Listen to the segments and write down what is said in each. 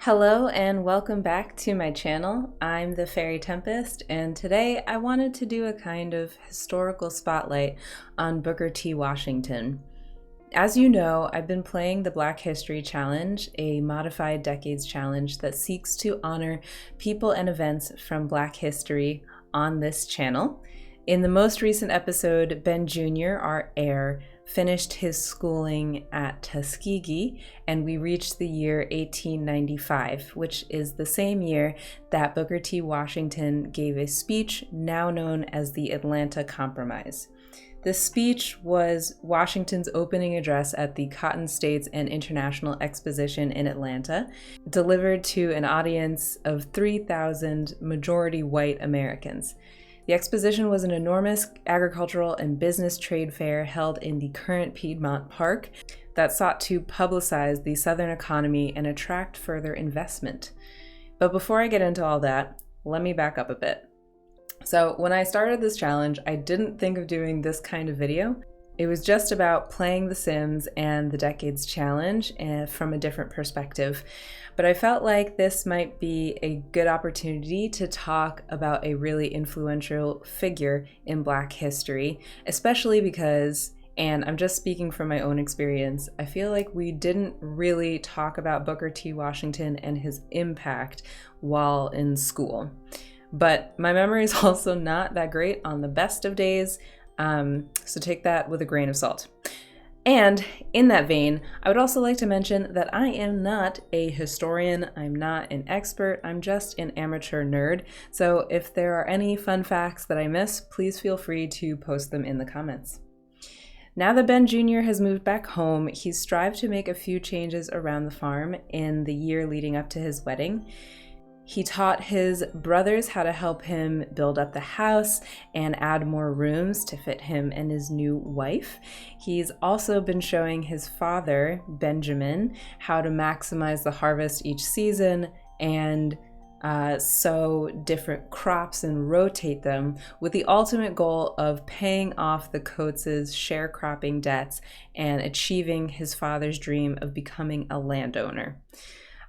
Hello and welcome back to my channel. I'm the Fairy Tempest, and today I wanted to do a kind of historical spotlight on Booker T. Washington. As you know, I've been playing the Black History Challenge, a modified decades challenge that seeks to honor people and events from Black history on this channel. In the most recent episode, Ben Jr., our heir, finished his schooling at Tuskegee, and we reached the year 1895, which is the same year that Booker T. Washington gave a speech now known as the Atlanta Compromise. This speech was Washington's opening address at the Cotton States and International Exposition in Atlanta, delivered to an audience of 3,000 majority white Americans. The exposition was an enormous agricultural and business trade fair held in the current Piedmont Park that sought to publicize the Southern economy and attract further investment. But before I get into all that, let me back up a bit. So when I started this challenge, I didn't think of doing this kind of video. It was just about playing The Sims and the Decades Challenge from a different perspective. But I felt like this might be a good opportunity to talk about a really influential figure in Black history, especially because, and I'm just speaking from my own experience, I feel like we didn't really talk about Booker T. Washington and his impact while in school. But my memory is also not that great on the best of days. So take that with a grain of salt. And in that vein, I would also like to mention that I am not a historian, I'm not an expert, I'm just an amateur nerd. So if there are any fun facts that I miss, please feel free to post them in the comments. Now that Ben Jr. has moved back home, he's strived to make a few changes around the farm in the year leading up to his wedding. He taught his brothers how to help him build up the house and add more rooms to fit him and his new wife. He's also been showing his father, Benjamin, how to maximize the harvest each season and sow different crops and rotate them, with the ultimate goal of paying off the Coates' sharecropping debts and achieving his father's dream of becoming a landowner.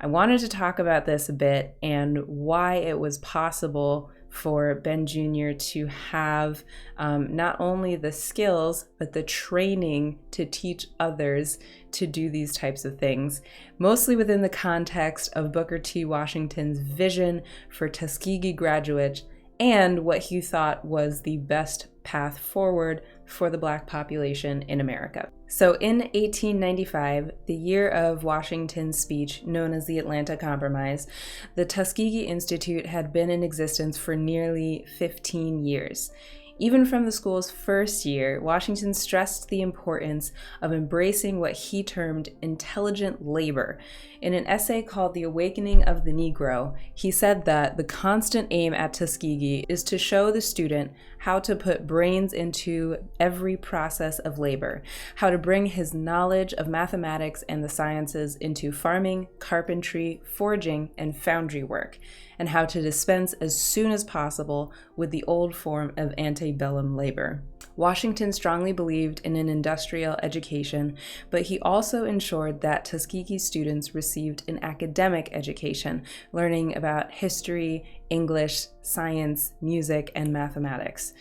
I wanted to talk about this a bit and why it was possible for Ben Jr. to have not only the skills, but the training to teach others to do these types of things, mostly within the context of Booker T. Washington's vision for Tuskegee graduates and what he thought was the best path forward for the Black population in America. So in 1895, the year of Washington's speech, known as the Atlanta Compromise, the Tuskegee Institute had been in existence for nearly 15 years. Even from the school's first year, Washington stressed the importance of embracing what he termed intelligent labor. In an essay called The Awakening of the Negro, he said that the constant aim at Tuskegee is to show the student how to put brains into every process of labor, how to bring his knowledge of mathematics and the sciences into farming, carpentry, forging, and foundry work, and how to dispense as soon as possible with the old form of antebellum labor. Washington strongly believed in an industrial education, but he also ensured that Tuskegee students received an academic education, learning about history, English, science, music, and mathematics.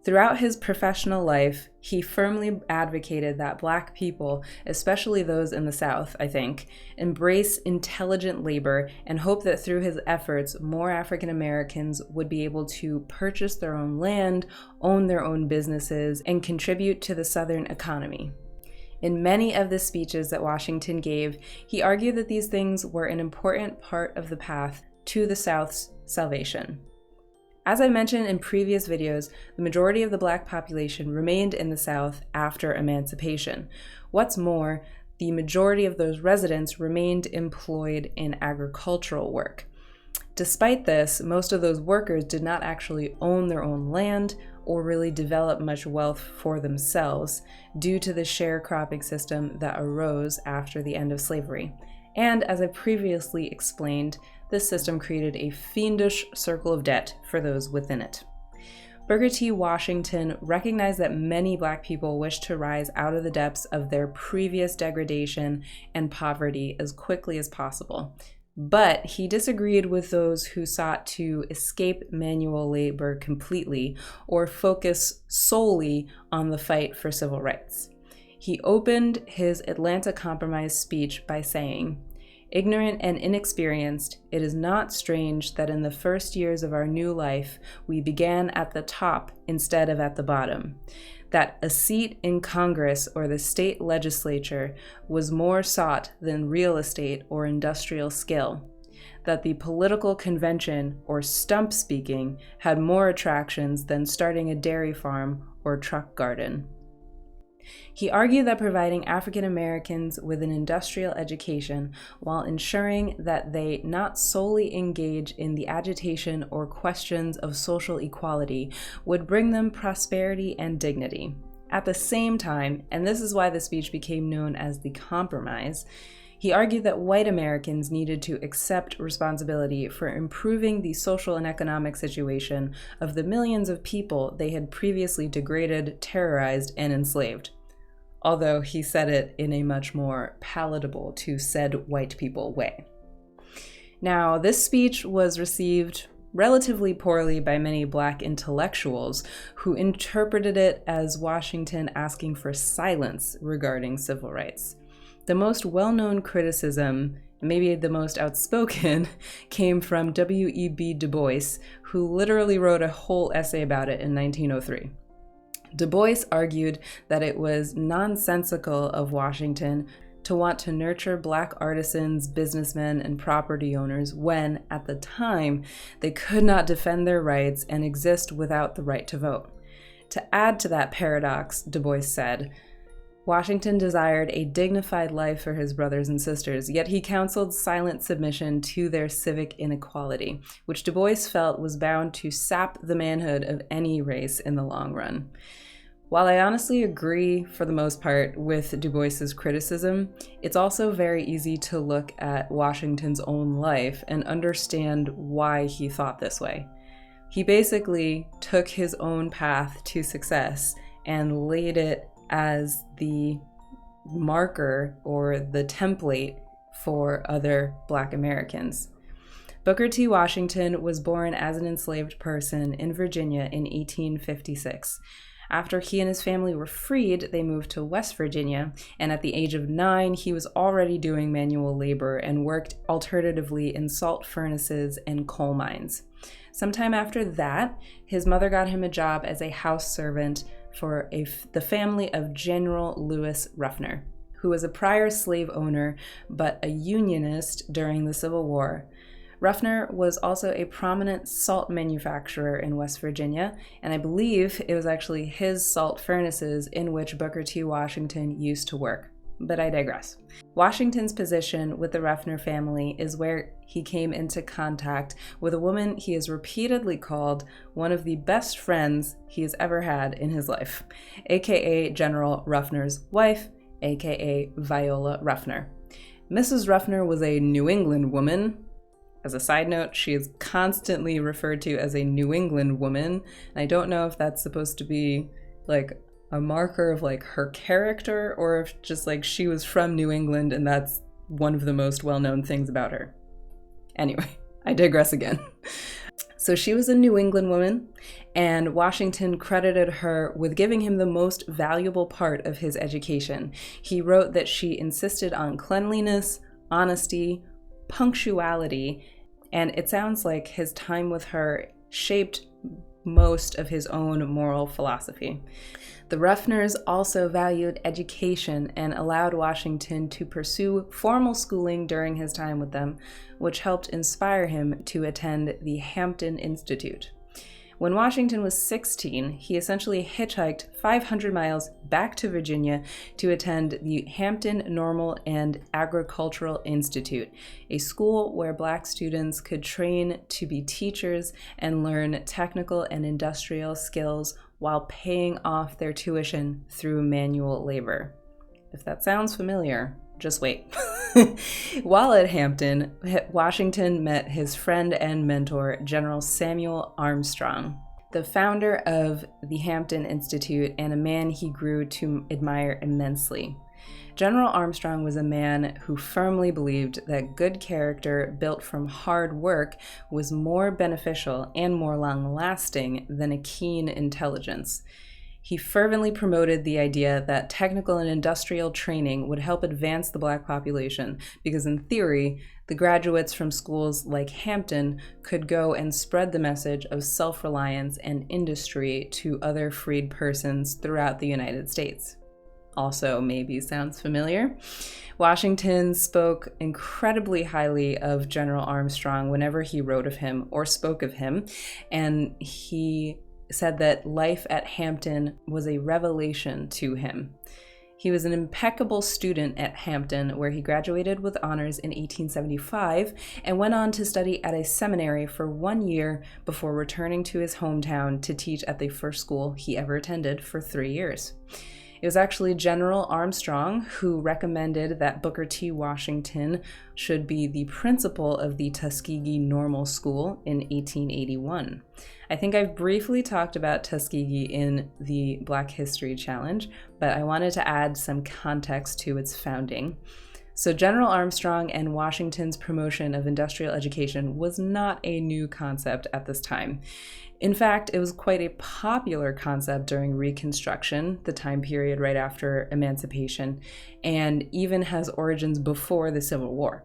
Throughout his professional life, he firmly advocated that Black people, especially those in the South, I think, embrace intelligent labor and hoped that through his efforts, more African Americans would be able to purchase their own land, own their own businesses, and contribute to the Southern economy. In many of the speeches that Washington gave, he argued that these things were an important part of the path to the South's salvation. As I mentioned in previous videos, the majority of the Black population remained in the South after emancipation. What's more, the majority of those residents remained employed in agricultural work. Despite this, most of those workers did not actually own their own land or really develop much wealth for themselves due to the sharecropping system that arose after the end of slavery. And as I previously explained, this system created a fiendish circle of debt for those within it. Booker T. Washington recognized that many Black people wished to rise out of the depths of their previous degradation and poverty as quickly as possible. But he disagreed with those who sought to escape manual labor completely or focus solely on the fight for civil rights. He opened his Atlanta Compromise speech by saying, "Ignorant and inexperienced, it is not strange that in the first years of our new life, we began at the top instead of at the bottom. That a seat in Congress or the state legislature was more sought than real estate or industrial skill. That the political convention or stump speaking had more attractions than starting a dairy farm or truck garden." He argued that providing African Americans with an industrial education while ensuring that they not solely engage in the agitation or questions of social equality would bring them prosperity and dignity. At the same time, and this is why the speech became known as the Compromise, he argued that white Americans needed to accept responsibility for improving the social and economic situation of the millions of people they had previously degraded, terrorized, and enslaved. Although he said it in a much more palatable to said white people way. Now, this speech was received relatively poorly by many Black intellectuals who interpreted it as Washington asking for silence regarding civil rights. The most well-known criticism, maybe the most outspoken, came from W.E.B. Du Bois, who literally wrote a whole essay about it in 1903. Du Bois argued that it was nonsensical of Washington to want to nurture Black artisans, businessmen, and property owners when, at the time, they could not defend their rights and exist without the right to vote. To add to that paradox, Du Bois said, Washington desired a dignified life for his brothers and sisters, yet he counseled silent submission to their civic inequality, which Du Bois felt was bound to sap the manhood of any race in the long run. While I honestly agree, for the most part, with Du Bois's criticism, it's also very easy to look at Washington's own life and understand why he thought this way. He basically took his own path to success and laid it as the marker or the template for other Black Americans. Booker T. Washington was born as an enslaved person in Virginia in 1856. After he and his family were freed, they moved to West Virginia, and at the age of 9, he was already doing manual labor and worked alternatively in salt furnaces and coal mines. Sometime after that, his mother got him a job as a house servant for the family of General Lewis Ruffner, who was a prior slave owner but a Unionist during the Civil War. Ruffner was also a prominent salt manufacturer in West Virginia, and I believe it was actually his salt furnaces in which Booker T. Washington used to work. But I digress. Washington's position with the Ruffner family is where he came into contact with a woman he has repeatedly called one of the best friends he has ever had in his life, aka General Ruffner's wife, aka Viola Ruffner. Mrs. Ruffner was a New England woman. As a side note, she is constantly referred to as a New England woman, and I don't know if that's supposed to be like a marker of like her character or if just like she was from New England and that's one of the most well-known things about her. Anyway, I digress again. So she was a New England woman, and Washington credited her with giving him the most valuable part of his education. He wrote that she insisted on cleanliness, honesty, punctuality, and it sounds like his time with her shaped most of his own moral philosophy. The Ruffners also valued education and allowed Washington to pursue formal schooling during his time with them, which helped inspire him to attend the Hampton Institute. When Washington was 16, he essentially hitchhiked 500 miles back to Virginia to attend the Hampton Normal and Agricultural Institute, a school where Black students could train to be teachers and learn technical and industrial skills while paying off their tuition through manual labor. If that sounds familiar, just wait. While at Hampton, Washington met his friend and mentor, General Samuel Armstrong, the founder of the Hampton Institute and a man he grew to admire immensely. General Armstrong was a man who firmly believed that good character built from hard work was more beneficial and more long-lasting than a keen intelligence. He fervently promoted the idea that technical and industrial training would help advance the Black population because, in theory, the graduates from schools like Hampton could go and spread the message of self-reliance and industry to other freed persons throughout the United States. Also maybe sounds familiar. Washington spoke incredibly highly of General Armstrong whenever he wrote of him or spoke of him, and he said that life at Hampton was a revelation to him. He was an impeccable student at Hampton, where he graduated with honors in 1875 and went on to study at a seminary for 1 year before returning to his hometown to teach at the first school he ever attended for 3 years. It was actually General Armstrong who recommended that Booker T. Washington should be the principal of the Tuskegee Normal School in 1881. I think I've briefly talked about Tuskegee in the Black History Challenge, but I wanted to add some context to its founding. So General Armstrong and Washington's promotion of industrial education was not a new concept at this time. In fact, it was quite a popular concept during Reconstruction, the time period right after emancipation, and even has origins before the Civil War.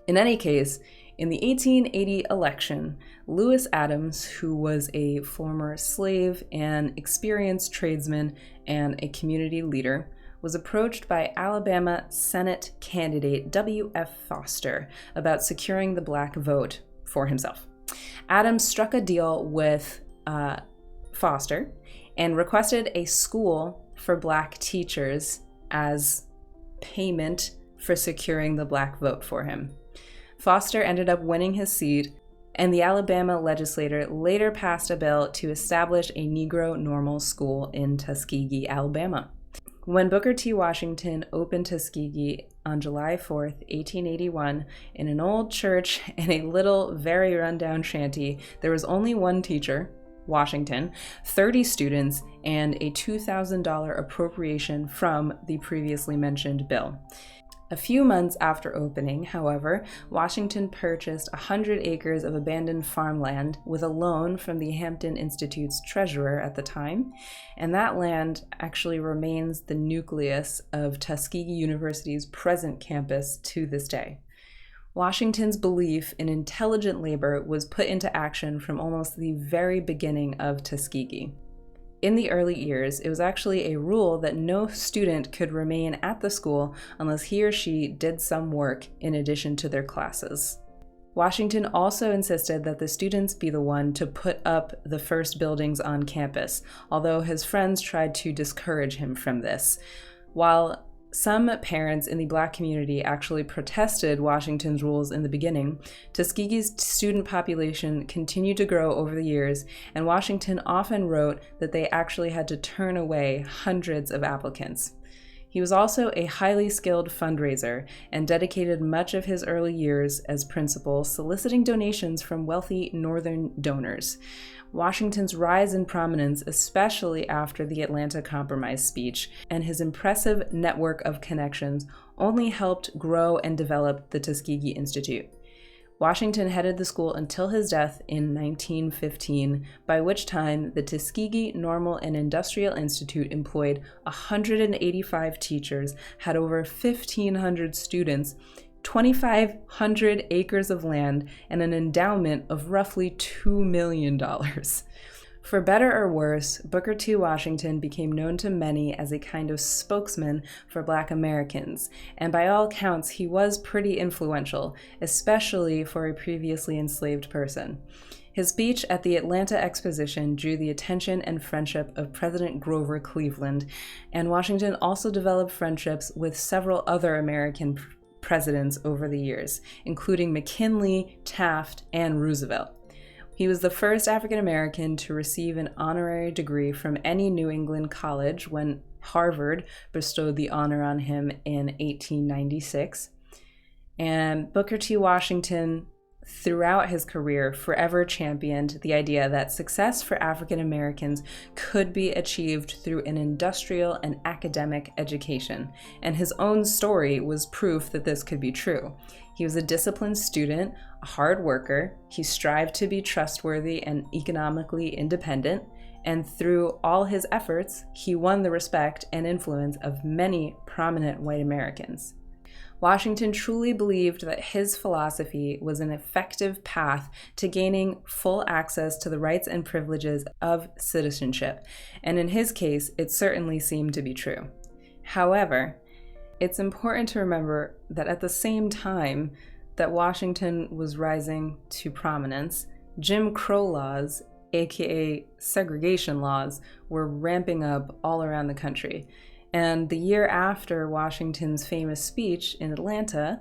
In any case, in the 1880 election, Lewis Adams, who was a former slave, an experienced tradesman, and a community leader, was approached by Alabama Senate candidate W.F. Foster about securing the Black vote for himself. Adams struck a deal with Foster and requested a school for Black teachers as payment for securing the Black vote for him. Foster ended up winning his seat, and the Alabama legislature later passed a bill to establish a Negro normal school in Tuskegee, Alabama. When Booker T. Washington opened Tuskegee on July 4th, 1881, in an old church in a little, very rundown shanty, there was only one teacher, Washington, 30 students, and a $2,000 appropriation from the previously mentioned bill. A few months after opening, however, Washington purchased 100 acres of abandoned farmland with a loan from the Hampton Institute's treasurer at the time, and that land actually remains the nucleus of Tuskegee University's present campus to this day. Washington's belief in intelligent labor was put into action from almost the very beginning of Tuskegee. In the early years, it was actually a rule that no student could remain at the school unless he or she did some work in addition to their classes. Washington also insisted that the students be the one to put up the first buildings on campus, although his friends tried to discourage him from this. While some parents in the Black community actually protested Washington's rules in the beginning, Tuskegee's student population continued to grow over the years, and Washington often wrote that they actually had to turn away hundreds of applicants. He was also a highly skilled fundraiser and dedicated much of his early years as principal soliciting donations from wealthy Northern donors. Washington's rise in prominence, especially after the Atlanta Compromise speech, and his impressive network of connections only helped grow and develop the Tuskegee Institute. Washington headed the school until his death in 1915, by which time the Tuskegee Normal and Industrial Institute employed 185 teachers, had over 1,500 students, 2,500 acres of land, and an endowment of roughly $2 million. For better or worse, Booker T. Washington became known to many as a kind of spokesman for Black Americans, and by all counts, he was pretty influential, especially for a previously enslaved person. His speech at the Atlanta Exposition drew the attention and friendship of President Grover Cleveland, and Washington also developed friendships with several other American presidents over the years, including McKinley, Taft, and Roosevelt. He was the first African American to receive an honorary degree from any New England college when Harvard bestowed the honor on him in 1896. And Booker T. Washington, throughout his career, forever championed the idea that success for African Americans could be achieved through an industrial and academic education, and his own story was proof that this could be true. He was a disciplined student, a hard worker, he strived to be trustworthy and economically independent, and through all his efforts, he won the respect and influence of many prominent white Americans. Washington truly believed that his philosophy was an effective path to gaining full access to the rights and privileges of citizenship, and in his case, it certainly seemed to be true. However, it's important to remember that at the same time that Washington was rising to prominence, Jim Crow laws, aka segregation laws, were ramping up all around the country. And the year after Washington's famous speech in Atlanta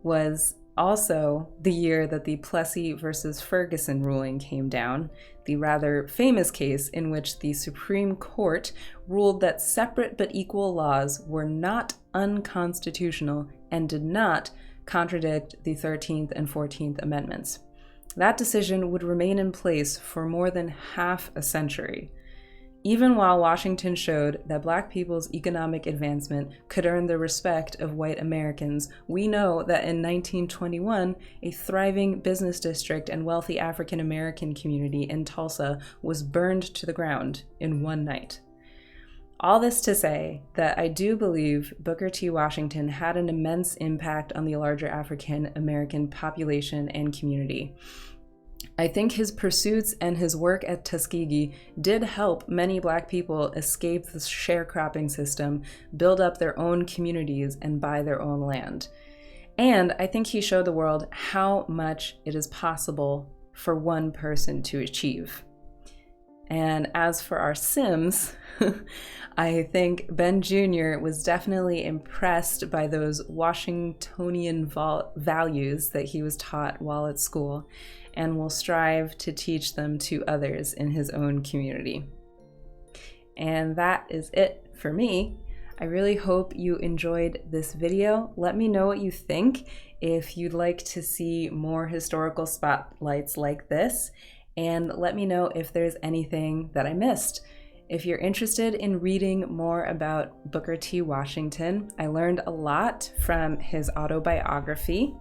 was also the year that the Plessy versus Ferguson ruling came down, the rather famous case in which the Supreme Court ruled that separate but equal laws were not unconstitutional and did not contradict the 13th and 14th Amendments. That decision would remain in place for more than half a century. Even while Washington showed that Black people's economic advancement could earn the respect of white Americans, we know that in 1921, a thriving business district and wealthy African American community in Tulsa was burned to the ground in one night. All this to say that I do believe Booker T. Washington had an immense impact on the larger African American population and community. I think his pursuits and his work at Tuskegee did help many Black people escape the sharecropping system, build up their own communities, and buy their own land. And I think he showed the world how much it is possible for one person to achieve. And as for our Sims, I think Ben Jr. was definitely impressed by those Washingtonian values that he was taught while at school, and will strive to teach them to others in his own community. And that is it for me. I really hope you enjoyed this video. Let me know what you think if you'd like to see more historical spotlights like this, and let me know if there's anything that I missed. If you're interested in reading more about Booker T. Washington, I learned a lot from his autobiography,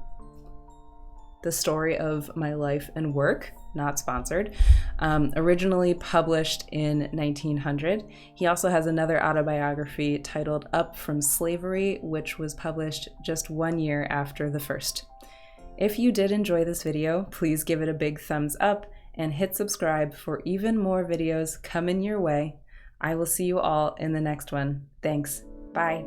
The Story of My Life and Work, not sponsored, originally published in 1900. He also has another autobiography titled Up from Slavery, which was published just 1 year after the first. If you did enjoy this video, please give it a big thumbs up and hit subscribe for even more videos coming your way. I will see you all in the next one. Thanks. Bye.